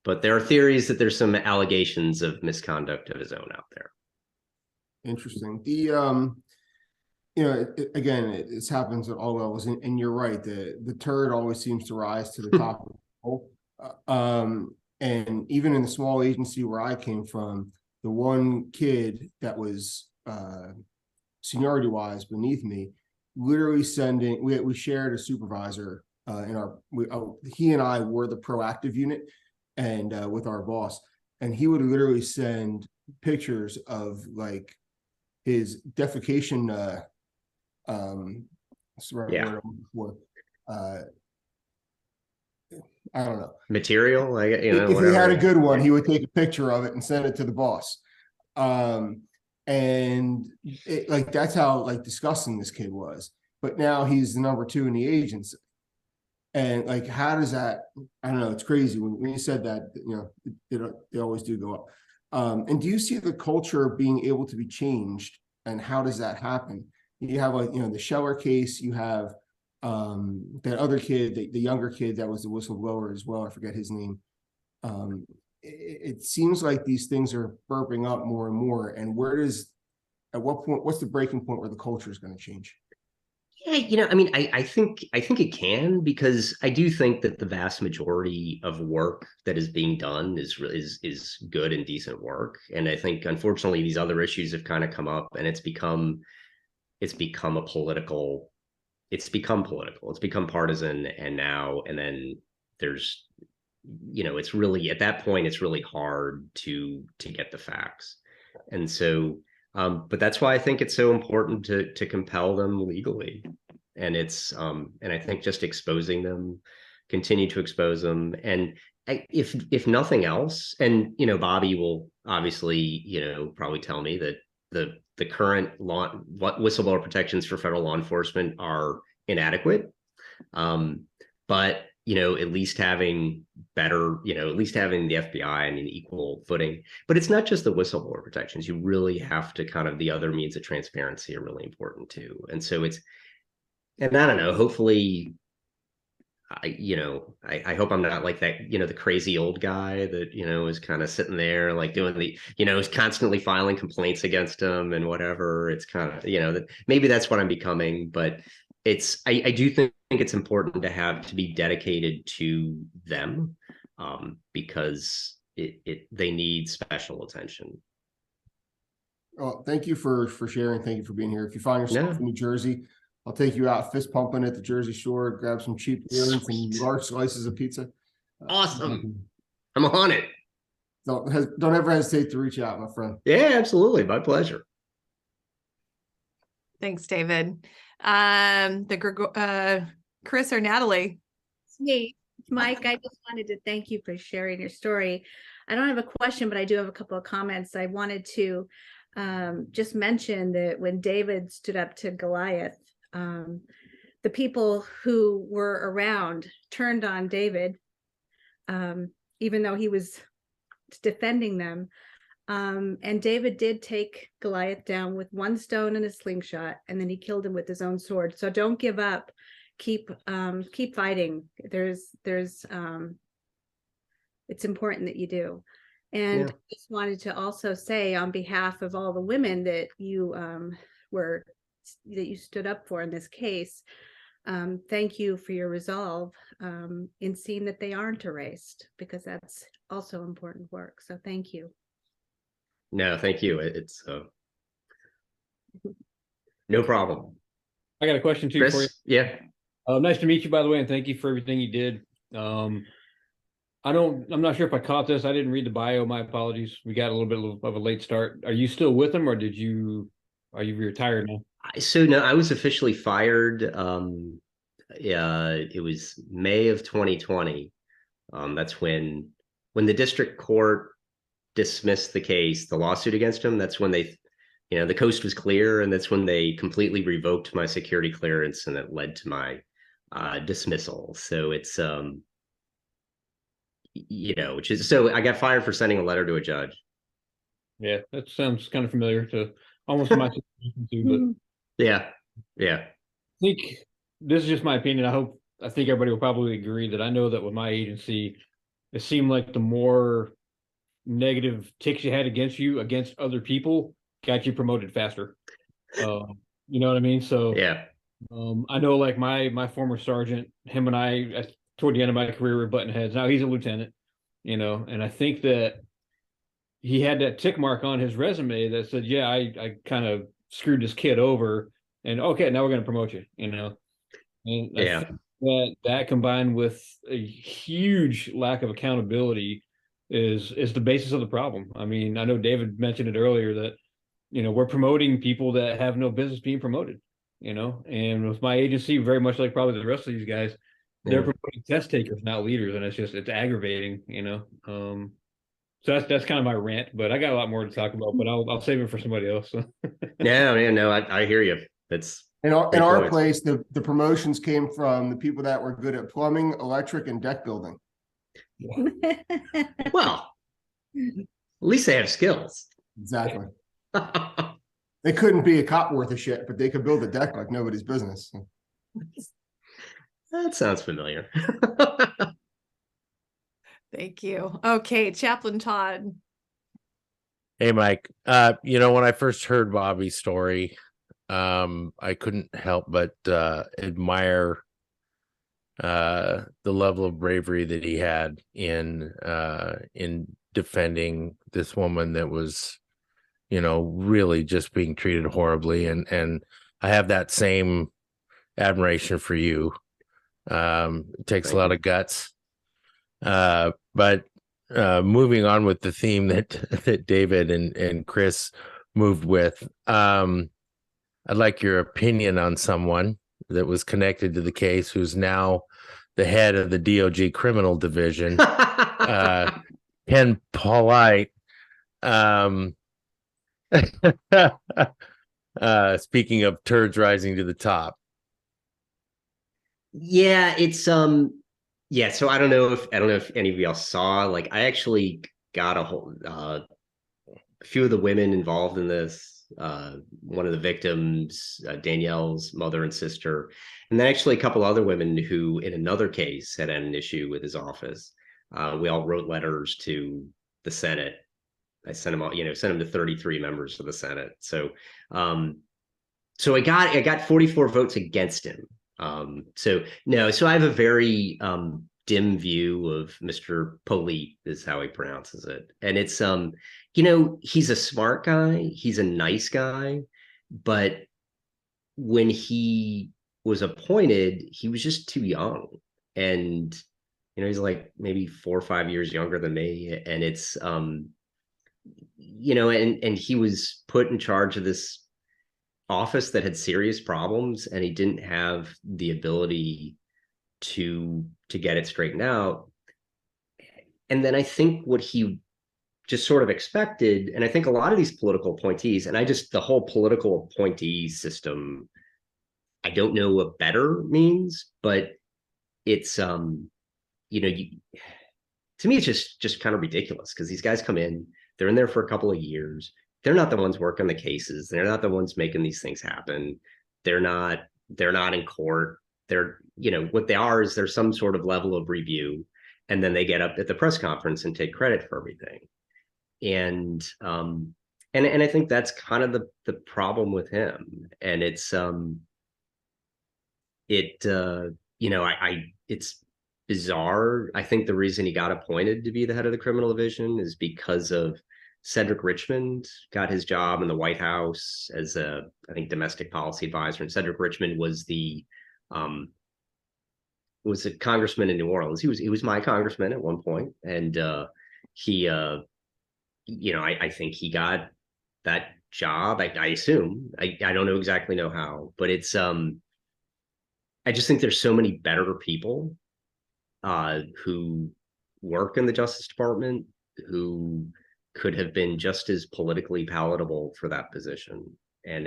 But there are theories that there's some allegations of misconduct of his own out there. Interesting. Again, it happens at all levels, and you're right. The turd always seems to rise to the top of the hole. And even in the small agency where I came from, the one kid that was seniority wise beneath me, literally we shared a supervisor he and I were the proactive unit, and with our boss, and he would literally send pictures of like his defecation I don't know, material, if whatever. he had a good one, he would take a picture of it and send it to the boss. And that's how disgusting this kid was. But now he's the number 2 in the agency. And how does that, I don't know, it's crazy when you said that, they always do go up. And do you see the culture being able to be changed, and how does that happen? You have the Scheller case, you have that other kid, the younger kid that was the whistleblower as well. I forget his name. It seems like these things are burping up more and more. And at what point, what's the breaking point where the culture is going to change? Yeah, I think it can, because I do think that the vast majority of work that is being done is good and decent work. And I think, unfortunately, these other issues have kind of come up, and it's become political. It's become partisan, and then there's, it's really, at that point, it's really hard to get the facts. And so, but that's why I think it's so important to compel them legally. And and I think just continue to expose them. And if nothing else, and, Bobby will obviously, probably tell me that the current whistleblower protections for federal law enforcement are inadequate. But, at least having the FBI in an equal footing. But it's not just the whistleblower protections. You really have to the other means of transparency are really important too. And so and I don't know, hopefully, I hope I'm not like that, the crazy old guy that, is kind of sitting there, doing is constantly filing complaints against him and whatever. It's kind of, that maybe that's what I'm becoming, but I do think it's important to be dedicated to them, because they need special attention. Well, thank you for sharing. Thank you for being here. If you find yourself in New Jersey, I'll take you out fist pumping at the Jersey Shore, grab some cheap beer and some large slices of pizza. Awesome. I'm on it. Don't ever hesitate to reach out, my friend. Yeah, absolutely. My pleasure. Thanks, David. Chris or Natalie? Hey, Mike, I just wanted to thank you for sharing your story. I don't have a question, but I do have a couple of comments. I wanted to just mention that when David stood up to Goliath, the people who were around turned on David, even though he was defending them. And David did take Goliath down with one stone and a slingshot, and then he killed him with his own sword. So don't give up. Keep fighting. It's important that you do. And I just wanted to also say, on behalf of all the women that you stood up for in this case, thank you for your resolve in seeing that they aren't erased, because that's also important work. So thank you. No, thank you. It's no problem. I got a question too for you. Chris, yeah. Nice to meet you, by the way, and thank you for everything you did. I'm not sure if I caught this. I didn't read the bio. My apologies. We got a little bit of a late start. Are you still with them, or are you retired now? So no, I was officially fired. Yeah, it was May of 2020. That's when the district court dismissed the case, the lawsuit against him. That's when they, the coast was clear, and that's when they completely revoked my security clearance, and it led to my dismissal. So it's which is, so I got fired for sending a letter to a judge. Yeah, that sounds kind of familiar to almost my situation too, but Yeah. I think this is just my opinion. I think everybody will probably agree that I know that with my agency, it seemed like the more negative ticks you had against other people got you promoted faster. You know what I mean? So Yeah. I know like my former sergeant, him and I toward the end of my career were button heads. Now he's a lieutenant, and I think that he had that tick mark on his resume that said, yeah, I kind of screwed this kid over, and okay, now we're going to promote you, and Yeah. I think that combined with a huge lack of accountability is the basis of the problem. I mean, I know David mentioned it earlier that, we're promoting people that have no business being promoted, and with my agency, very much like probably the rest of these guys, they're promoting test takers, not leaders. And it's aggravating, so that's kind of my rant, but I got a lot more to talk about, but I'll save it for somebody else. No, I hear you. That's In our points. place, the promotions came from the people that were good at plumbing, electric, and deck building. Well, at least they have skills. Exactly. They couldn't be a cop worth of shit, but they could build a deck like nobody's business. That sounds familiar. Thank you. Okay, Chaplain Todd. Hey, Mike. When I first heard Bobby's story, I couldn't help but admire the level of bravery that he had in defending this woman that was, really just being treated horribly. And I have that same admiration for you. It takes a lot of guts. But moving on with the theme that David and Chris moved with, I'd like your opinion on someone that was connected to the case who's now the head of the DOJ criminal division, Ken Polite. Speaking of turds rising to the top. Yeah, it's yeah, so I don't know if any of y'all saw, like, I actually got a few of the women involved in this, one of the victims, Danielle's mother and sister, and then actually a couple other women who in another case had an issue with his office. We all wrote letters to the Senate. I sent them all, sent them to 33 members of the Senate. So I got 44 votes against him. So I have a very dim view of Mr. Polite, is how he pronounces it. And it's he's a smart guy, he's a nice guy, but when he was appointed, he was just too young. And he's like maybe 4 or 5 years younger than me. And it's and he was put in charge of this office that had serious problems, and he didn't have the ability to get it straightened out. And then I think what he just sort of expected, and I think a lot of these political appointees, and the whole political appointee system, I don't know what better means, but it's to me it's just kind of ridiculous, because these guys come in, they're in there for a couple of years. They're not the ones working the cases. They're not the ones making these things happen. They're not in court. They're, what they are is there's some sort of level of review, and then they get up at the press conference and take credit for everything. And I think that's kind of the problem with him. And it's it's bizarre. I think the reason he got appointed to be the head of the criminal division is because of Cedric Richmond got his job in the White House as a, I think, domestic policy advisor. And Cedric Richmond was a congressman in New Orleans. He was my congressman at one point, and he, I think he got that job. I assume. I don't exactly know how, but it's I just think there's so many better people who work in the Justice Department who could have been just as politically palatable for that position. And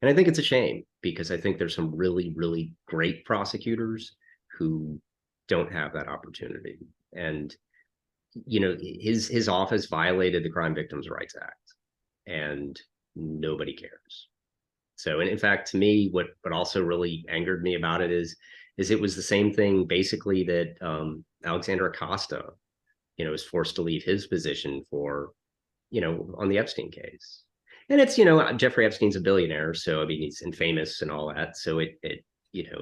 I think it's a shame, because I think there's some really, really great prosecutors who don't have that opportunity. And, his office violated the Crime Victims' Rights Act, and nobody cares. So, and in fact, to me, what also really angered me about it is it was the same thing basically that Alexander Acosta, was forced to leave his position for, on the Epstein case. And it's, Jeffrey Epstein's a billionaire, so I mean, he's infamous and all that. So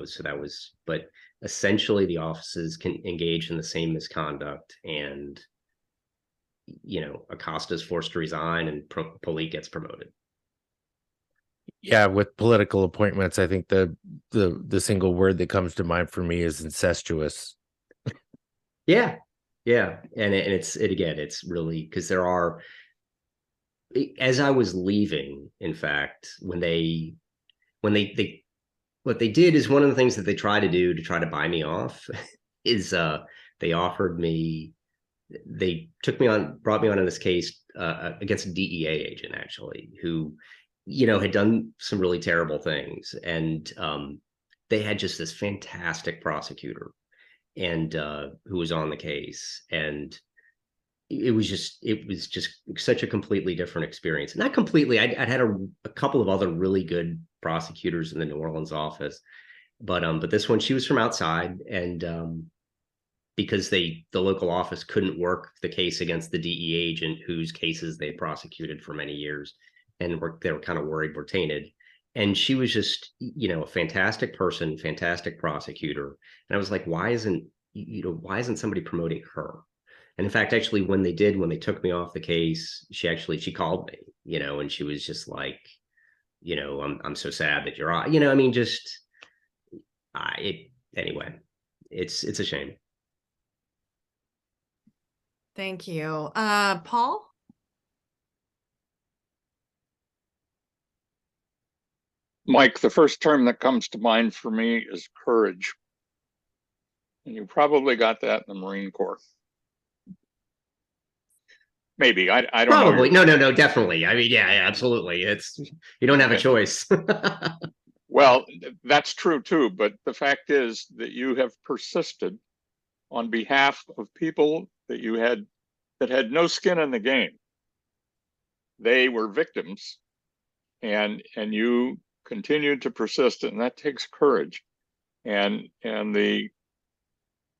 so that was, but essentially the offices can engage in the same misconduct, and Acosta's forced to resign, and Polite gets promoted. Yeah, with political appointments, I think the single word that comes to mind for me is incestuous. Yeah, and it's really, because there are, as I was leaving, in fact, when they what they did is, one of the things that they try to do to try to buy me off is they brought me on in this case against a DEA agent, actually, who had done some really terrible things. And they had just this fantastic prosecutor, and who was on the case. And it was just such a completely different experience. Not completely. I'd had a couple of other really good prosecutors in the New Orleans office, but this one, she was from outside, and because the local office couldn't work the case against the DEA agent whose cases they prosecuted for many years, and they were kind of worried we're tainted. And she was just, a fantastic person, fantastic prosecutor. And I was like, why isn't somebody promoting her? And in fact, actually, when they took me off the case, she called me, and she was just like, I'm so sad that you're on, I mean, just, anyway, it's a shame. Thank you. Paul? Mike, the first term that comes to mind for me is courage. And you probably got that in the Marine Corps. Maybe. I don't Probably. know. No, definitely. I mean, yeah, absolutely. You don't have a choice. Well, that's true too. But the fact is that you have persisted on behalf of people that had no skin in the game. They were victims, and you continued to persist, and that takes courage. And the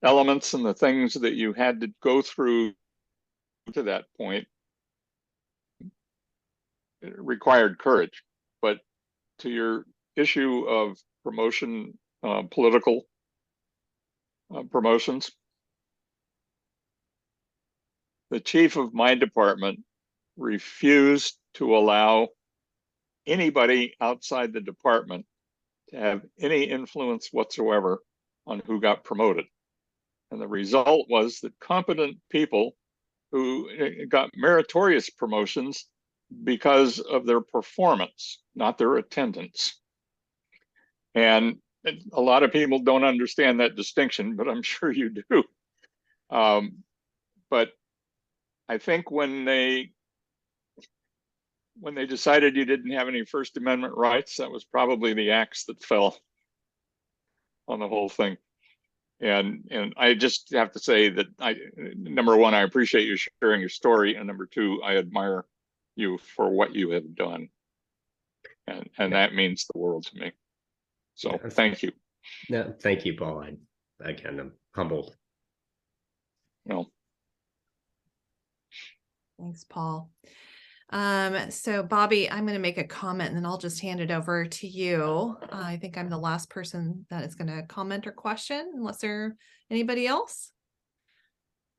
elements and the things that you had to go through to that point, it required courage. But to your issue of promotion, political promotions, the chief of my department refused to allow anybody outside the department to have any influence whatsoever on who got promoted. And the result was that competent people who got meritorious promotions because of their performance, not their attendance. And a lot of people don't understand that distinction, but I'm sure you do. But I think when they decided you didn't have any First Amendment rights, that was probably the axe that fell on the whole thing. And I just have to say that number one, I appreciate you sharing your story, and number two, I admire you for what you have done, and that means the world to me. So thank you. No, thank you, Paul. I'm humbled. No. Thanks, Paul. So Bobby, I'm going to make a comment and then I'll just hand it over to you. I think I'm the last person that is going to comment or question, unless there anybody else.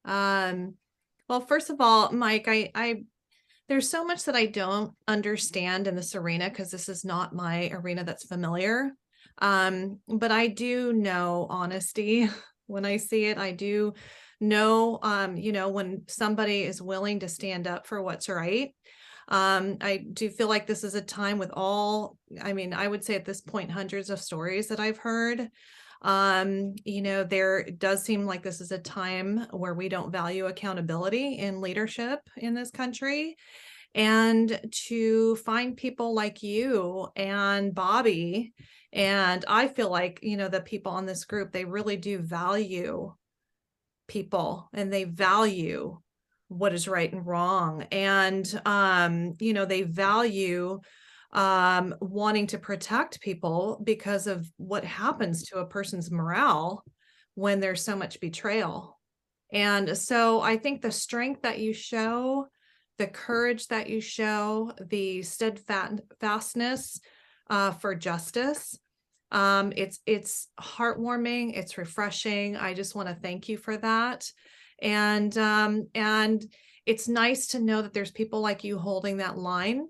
Well, first of all, Mike, There's so much that I don't understand in this arena because this is not my arena that's familiar. But I do know honesty when I see it. I do know, when somebody is willing to stand up for what's right. I do feel like this is a time with I would say at this point, hundreds of stories that I've heard. There does seem like this is a time where we don't value accountability in leadership in this country. And to find people like you and Bobby, and I feel like, the people on this group, they really do value people and they value what is right and wrong. And, they value wanting to protect people because of what happens to a person's morale when there's so much betrayal. And so I think the strength that you show, the courage that you show, the steadfastness for justice, it's heartwarming, it's refreshing. I just want to thank you for that. And it's nice to know that there's people like you holding that line,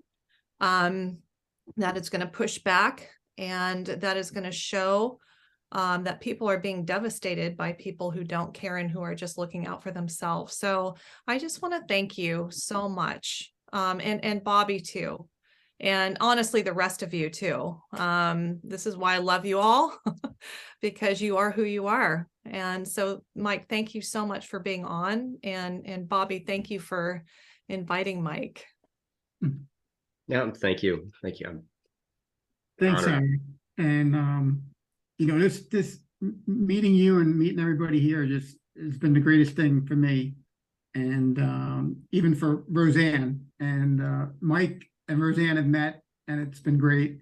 that it's going to push back and that is going to show that people are being devastated by people who don't care and who are just looking out for themselves. So I just want to thank you so much. And Bobby too. And honestly, the rest of you too. This is why I love you all, because you are who you are. And so, Mike, thank you so much for being on. And Bobby, thank you for inviting Mike. Yeah, thank you. Thank you. Thanks, honored. Aaron. And this meeting you and meeting everybody here just has been the greatest thing for me, and even for Roseanne and Mike and Roseanne have met, and it's been great.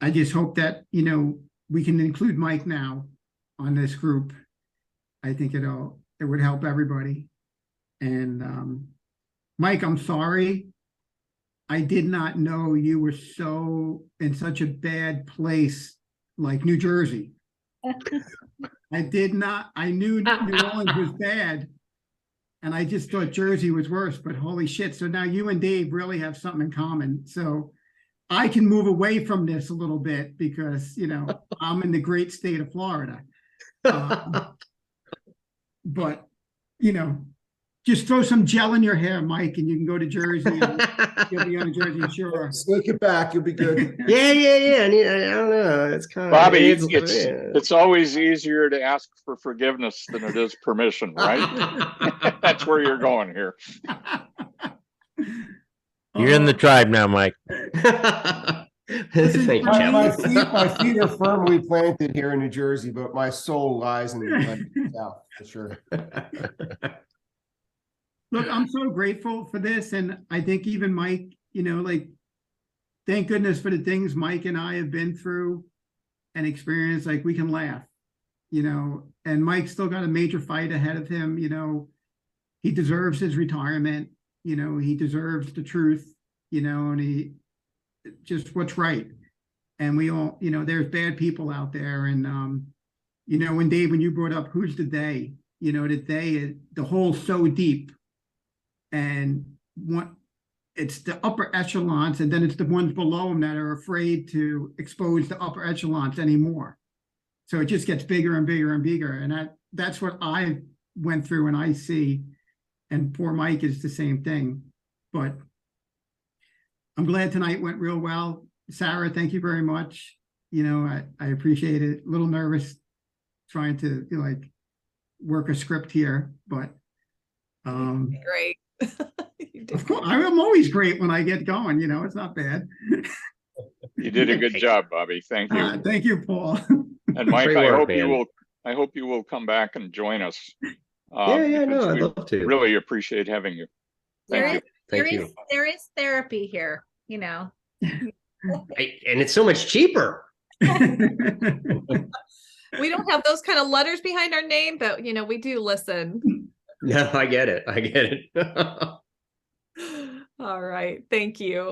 I just hope that we can include Mike now on this group. I think it would help everybody. And Mike, I'm sorry. I did not know you were in such a bad place like New Jersey. I did not. I knew New Orleans was bad, and I just thought Jersey was worse, but holy shit. So now you and Dave really have something in common. So I can move away from this a little bit because, I'm in the great state of Florida. But, just throw some gel in your hair, Mike, and you can go to Jersey. And you'll be on Jersey Shore. Sneak it back, you'll be good. Yeah. I don't know. It's kind of Bobby. It's always easier to ask for forgiveness than it is permission, right? That's where you're going here. You're in the tribe now, Mike. Thank you, My Jeff. feet are firmly planted here in New Jersey, but my soul lies in the South for sure. Look, I'm so grateful for this. And I think even Mike, thank goodness for the things Mike and I have been through and experienced. Like, we can laugh, and Mike's still got a major fight ahead of him. He deserves his retirement. He deserves the truth, and he just what's right. And we all, there's bad people out there. And, when Dave, when you brought up who's the they, the hole's so deep. And it's the upper echelons, and then it's the ones below them that are afraid to expose the upper echelons anymore. So it just gets bigger and bigger and bigger. And that's what I went through and I see. And poor Mike is the same thing. But I'm glad tonight went real well. Sarah, thank you very much. I appreciate it. A little nervous trying to work a script here, but Great. Of course, I'm always great when I get going. It's not bad. You did a good job, Bobby. Thank you. Thank you, Paul. And Mike, Great work, man. I hope you will come back and join us. No, I'd love to. Really appreciate having you. Thank you. There is therapy here, And it's so much cheaper. We don't have those kind of letters behind our name, but we do listen. No, I get it. All right. Thank you.